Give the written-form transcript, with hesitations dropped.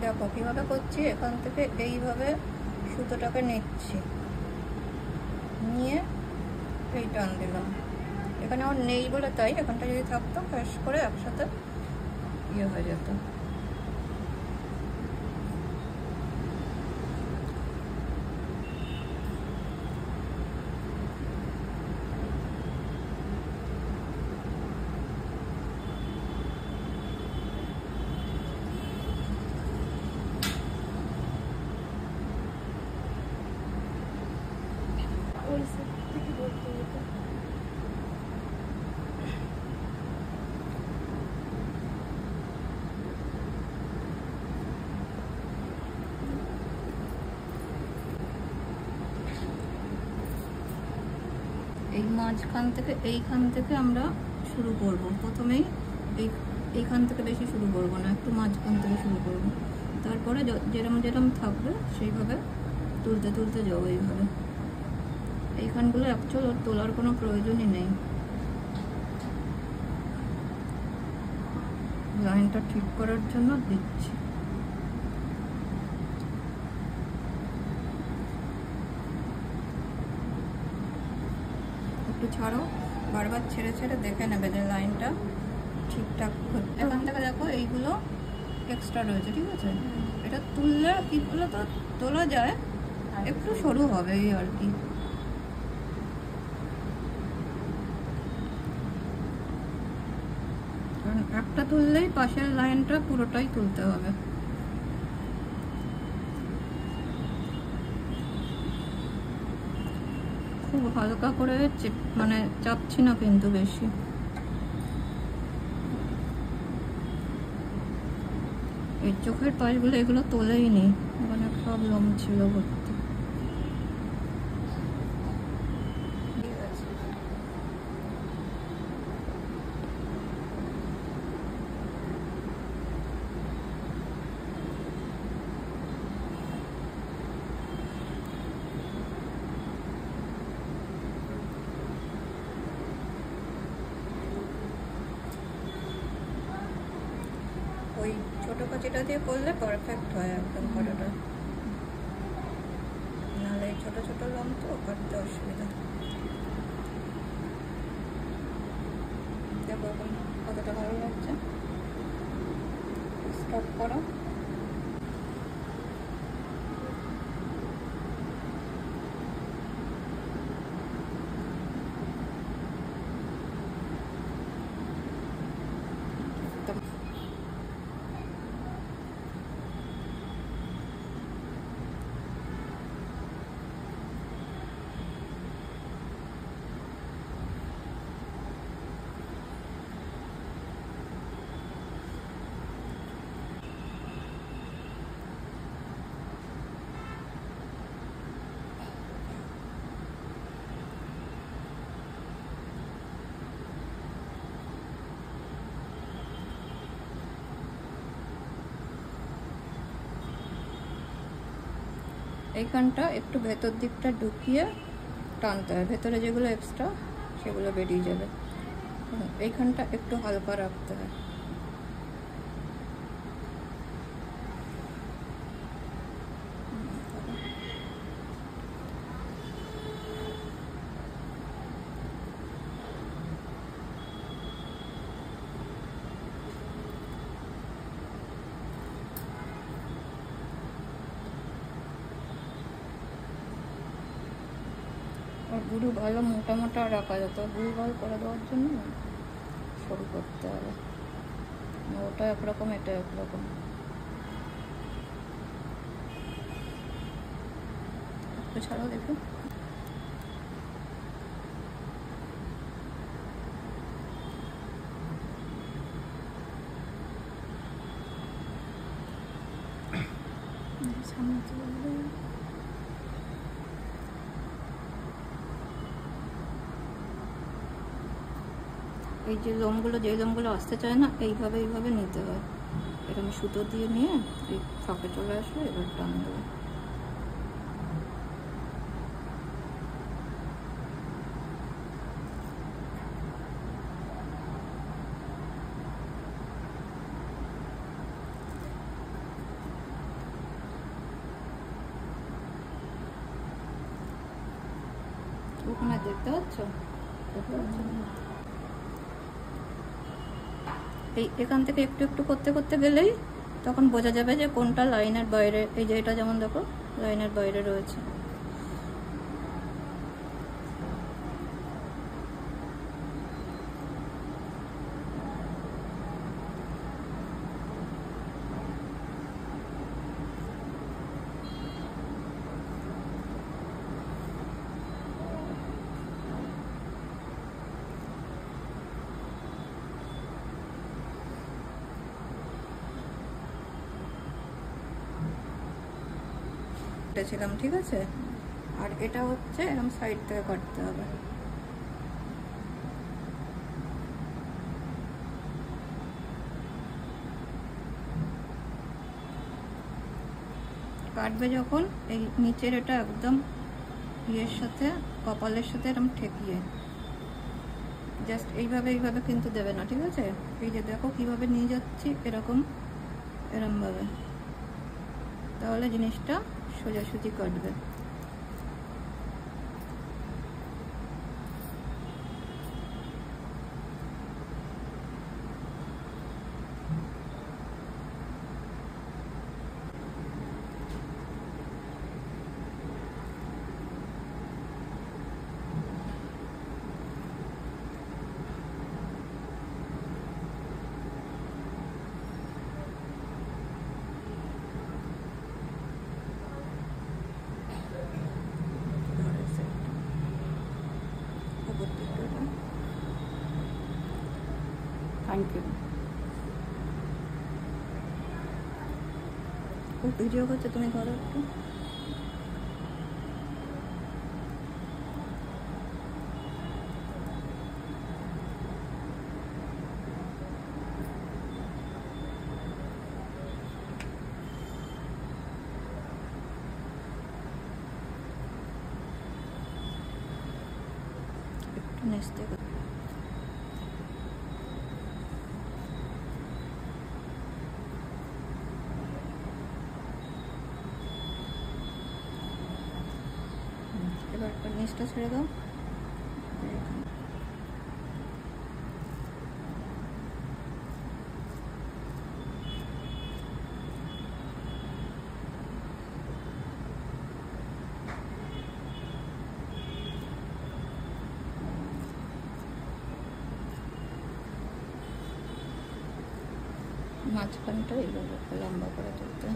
দেখো কীভাবে করছি। এখান থেকে এইভাবে সুতোটাকে নিচ্ছি, নিয়ে এই টান দিলাম। এখানে আমার নেই বলে তাই, এখানটা যদি থাকতো ফ্যাস করে একসাথে ইয়ে হয়ে যেত। এই মাঝখান থেকে এইখান থেকে আমরা শুরু করব। প্রথমেই এইখান থেকে বেশি শুরু করব না, একটু মাঝখান থেকে শুরু করব। তারপরে যেরম যেরম থাকবে সেইভাবে তুলতে তুলতে যাবো। এইভাবে এইখানগুলো অ্যাকচুয়ালি তোলার কোনো প্রয়োজনই নেই। লাইনটা ঠিক করার জন্য দিচ্ছি। একটু ছাড়ো, বারবার ছেড়ে ছেড়ে দেখে নেবে যে লাইনটা ঠিকঠাক হচ্ছে। এখান থেকে দেখো এইগুলো এক্সট্রা রয়েছে, ঠিক আছে? এটা তুললে কি বলে তো তোলা যায়, একটু সরু হবে এই আর কি। কারণ একটা তুললেই পাশের লাইনটা পুরোটাই তুলতে হবে। খুব হালকা করে মানে চাপছি না কিন্তু বেশি। এই চোখের পাশগুলো এগুলো তোলেই নি, মানে সব লোম ছিল ভর্তি। ওই ছোটো কাঁচিটা দিয়ে করলে পারফেক্ট হয় একদম ফটোটা, নাহলে এই ছোটো ছোটো লোম তো কাটতে অসুবিধা। দেখো এখন কতটা ভালো লাগছে। স্টপ করো। এইখানটা একটু ভেতর দিকটা ঢুকিয়ে টানতে হয়, ভেতরে যেগুলো এক্সট্রা সেগুলো বেরিয়ে যাবে। এইখানটা একটু হালকা রাখতে হয়। আর গুরু ভালো মোটা মোটা রাখা যেত, গুরু ভালো করে দেওয়ার জন্য সরু করতে হবে। ওটা একরকম, এটা একরকম। একটু ছাড়াও দেখো। সামনে চলে এই যে লোমগুলো, যে লোমগুলো আসতে চায় না, এইভাবে এইভাবে নিতে হয়। এটা আমি সুতো দিয়ে নিয়ে এই ফাঁকে চলে আসবে, এবার টান দেবো। দেখতে পাচ্ছ? এই এখান থেকে একটু একটু করতে করতে গেলেই তখন বোঝা যাবে যে কোনটা লাইনের বাইরে। এই যে এটা যেমন দেখো লাইনের বাইরে রয়েছে। ছিলাম, ঠিক আছে। আর এটা হচ্ছে এরকম সাইড থেকে কাটতে হবে। কাটবে যখন এই নিচের এটা একদম ইয়ের সাথে কপালের সাথে এরকম ঠেকিয়ে জাস্ট এইভাবে এইভাবে কিন্তু দেবে না, ঠিক আছে। এই যে দেখো কিভাবে নিয়ে যাচ্ছি এরকম ভাবে, তাহলে জিনিসটা সোজাসুজি কাটবে। Thank you. ভিডিও করছে, তুমি করো একটু। একটু নেচতে এবার নিচটা ছেড়ে দাও। মাঝখানটা এইভাবে লম্বা করে তুলতে।